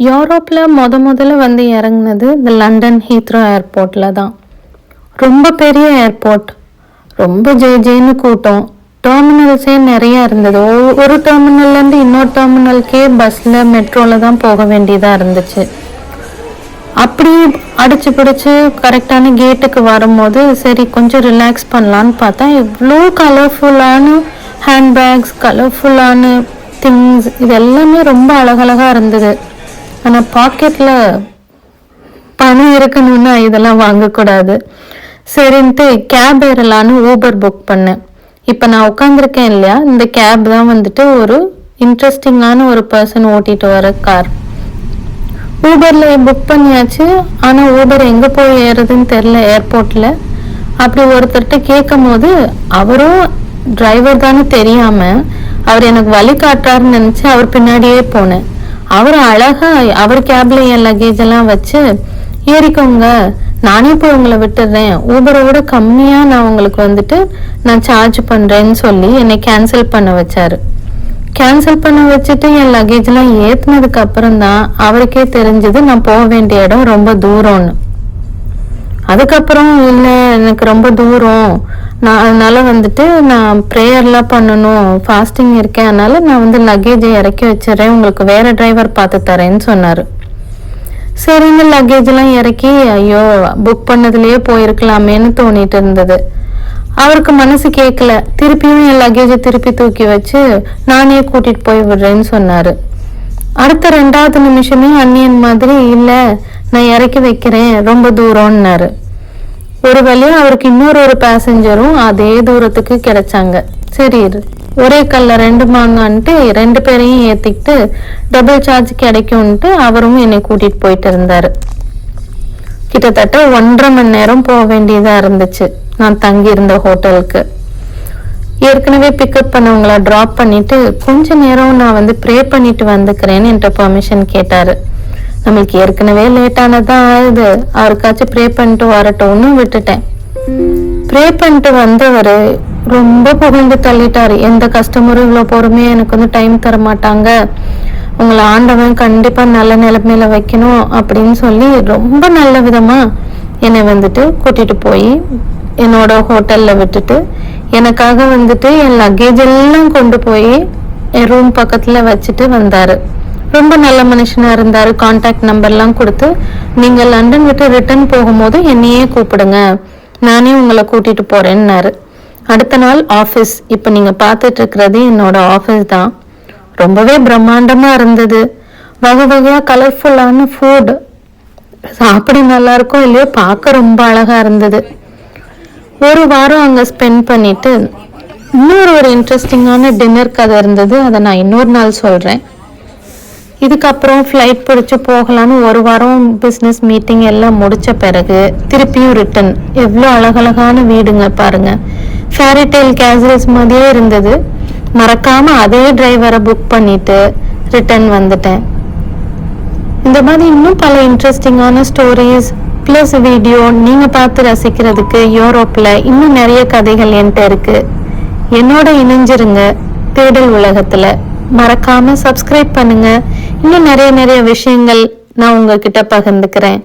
யூரோப்பில் முதல்ல வந்து இறங்குனது இந்த லண்டன் ஹீத்ரோ ஏர்போர்ட்டில் தான். ரொம்ப பெரிய ஏர்போர்ட், ரொம்ப ஜேன்னு கூட்டம், டெர்மினல்ஸே நிறையா இருந்தது. ஒரு டெர்மினல்லேருந்து இன்னொரு டெர்மினலுக்கே பஸ்ஸில் மெட்ரோவில் தான் போக வேண்டியதாக இருந்துச்சு. அப்படி அடிச்சு பிடிச்சி கரெக்டான கேட்டுக்கு வரும்போது சரி கொஞ்சம் ரிலாக்ஸ் பண்ணலான்னு பார்த்தா இவ்வளோ கலர்ஃபுல்லான ஹேண்ட்பேக்ஸ், கலர்ஃபுல்லான திங்ஸ், இது எல்லாமே ரொம்ப அழகழகாக இருந்தது. ஆனால் பாக்கெட்டில் பணம் இருக்கணும்னா இதெல்லாம் வாங்கக்கூடாது. சரின்ட்டு கேப் ஏறலான்னு ஊபர் புக் பண்ணேன். இப்போ நான் உட்காந்துருக்கேன் இல்லையா, இந்த கேப் தான் வந்துட்டு ஒரு இன்ட்ரெஸ்டிங்கான ஒரு பர்சன் ஓட்டிட்டு வர கார். ஊபரில் புக் பண்ணியாச்சு. ஆனால் ஊபர் எங்கே போய் ஏறுதுன்னு தெரில ஏர்போர்ட்டில். அப்படி ஒருத்தர்கிட்ட கேட்கும் போது அவரும் டிரைவர் தானே தெரியாமல் அவர் எனக்கு வழி காட்டுறாருன்னு நினச்சி அவர் பின்னாடியே போனேன். அவர் அழகாக அவர் கேபில் என் லக்கேஜ் எல்லாம் வச்சு ஏறிக்கோங்க, நானே போய் உங்களை விட்டுடுறேன், ஊபரை விட கம்மியாக நான் உங்களுக்கு வந்துட்டு நான் சார்ஜ் பண்ணுறேன்னு சொல்லி என்னை கேன்சல் பண்ண வச்சாரு. கேன்சல் பண்ண வச்சுட்டு என் லக்கேஜ்லாம் ஏற்றுனதுக்கு அப்புறம் தான் அவருக்கே தெரிஞ்சது நான் போக வேண்டிய இடம் ரொம்ப தூரம்னு. அதுக்கப்புறம் இல்லை எனக்கு ரொம்ப தூரம், நான் அதனால வந்துட்டு நான் ப்ரேயர்லாம் பண்ணணும், ஃபாஸ்டிங் இருக்கேன், அதனால நான் வந்து லக்கேஜை இறக்கி வச்சிடறேன், உங்களுக்கு வேற டிரைவர் பார்த்து தரேன்னு சொன்னார். சரிங்க லக்கேஜெல்லாம் இறக்கி ஐயோ புக் பண்ணதுலேயே போயிருக்கலாமேன்னு தோணிட்டு இருந்தது. அவருக்கு மனசு கேட்கல. திருப்பியும் என் லக்கேஜை திருப்பி தூக்கி வச்சு நானே கூட்டிட்டு போய் விடுறேன்னு சொன்னாரு. அடுத்த 2வது நிமிஷமே அன்னியன் மாதிரி இல்லை நான் இறக்கி வைக்கிறேன் ரொம்ப தூரம்னாரு. ஒரு வழியா அவருக்கு இன்னொரு பேசஞ்சரும் அதே தூரத்துக்கு கிடைச்சாங்க. சரி ஒரே கல்ல 2 மாங்கான்ட்டு 2 பேரையும் ஏத்திக்கிட்டு டபுள் சார்ஜ் கிடைக்கும்ட்டு அவரும் என்னை கூட்டிட்டு போயிட்டு இருந்தாரு. கிட்டத்தட்ட 1.5 மணி நேரம் போக வேண்டியதா இருந்துச்சு நான் தங்கி இருந்த ஹோட்டலுக்கு. ஏற்கனவே பிக்கப் பண்ணவங்கள ட்ராப் பண்ணிட்டு கொஞ்ச நேரம் நான் வந்து ப்ரே பண்ணிட்டு வந்துக்கிறேன்னு என்கிட்ட பெர்மிஷன் கேட்டாரு. நம்மளுக்கு ஏற்கனவே லேட்டானதான் ஆகுது, அவருக்காச்சும் ப்ரே பண்ணிட்டு வரட்டும்னு விட்டுட்டேன். ப்ரே பண்ணிட்டு வந்தவர் ரொம்ப புகழ்ந்து தள்ளிட்டாரு. எந்த கஸ்டமரும் இவ்வளோ பொறுமையா எனக்கு வந்து டைம் தர மாட்டாங்க, உங்களை ஆண்டவன் கண்டிப்பா நல்ல நிலைமையில வைக்கணும் அப்படின்னு சொல்லி ரொம்ப நல்ல விதமா என்னை வந்துட்டு கூட்டிட்டு போய் என்னோட ஹோட்டல்ல விட்டுட்டு எனக்காக வந்துட்டு என் லக்கேஜ் எல்லாம் கொண்டு போய் என் ரூம் பக்கத்துல வச்சுட்டு வந்தாரு. ரொம்ப நல்ல மனுஷனா இருந்தாரு. கான்டாக்ட் நம்பர்லாம் கொடுத்து நீங்க லண்டன் விட்டு ரிட்டர்ன் போகும்போது என்னையே கூப்பிடுங்க, நானே உங்களை கூட்டிட்டு போறேன்னாரு. அடுத்த நாள் ஆஃபீஸ். இப்போ நீங்க பார்த்துட்டு இருக்கிறது என்னோட ஆஃபீஸ் தான். ரொம்பவே பிரம்மாண்டமா இருந்தது. வகை வகையா கலர்ஃபுல்லான ஃபுட், சாப்பிட நல்லா இருக்கும் இல்லையோ பார்க்க ரொம்ப அழகா இருந்தது. ஒரு வாரம் அங்க ஸ்பெண்ட் பண்ணிட்டு ஒரு இன்ட்ரெஸ்டிங்கான டின்னர் கதை இருந்தது, அதை நான் இன்னொரு நாள் சொல்றேன். இதுக்கப்புறம் ஃப்ளைட் பிடிச்சி போகலான்னு ஒரு வாரம் பிஸ்னஸ் மீட்டிங் எல்லாம் முடிச்ச பிறகு திருப்பியும் ரிட்டன். எவ்வளோ அழகழகான வீடுங்க பாருங்க, ஃபேரிடெயில் கேசல்ஸ் மாதிரியே இருந்தது. மறக்காம அதே டிரைவரை புக் பண்ணிட்டு ரிட்டர்ன் வந்துட்டேன். இந்த மாதிரி இன்னும் பல இன்ட்ரெஸ்டிங்கான ஸ்டோரிஸ் பிளஸ் வீடியோ நீங்க பார்த்து ரசிக்கிறதுக்கு யூரோப்ல இன்னும் நிறைய கதைகள் என்கிட்ட இருக்கு. என்னோட இணைஞ்சிருங்க தேடல் உலகத்துல. மறக்காம சப்ஸ்கிரைப் பண்ணுங்க. இன்னும் நிறைய விஷயங்கள் நான் உங்ககிட்ட பகிர்ந்துக்கிறேன்.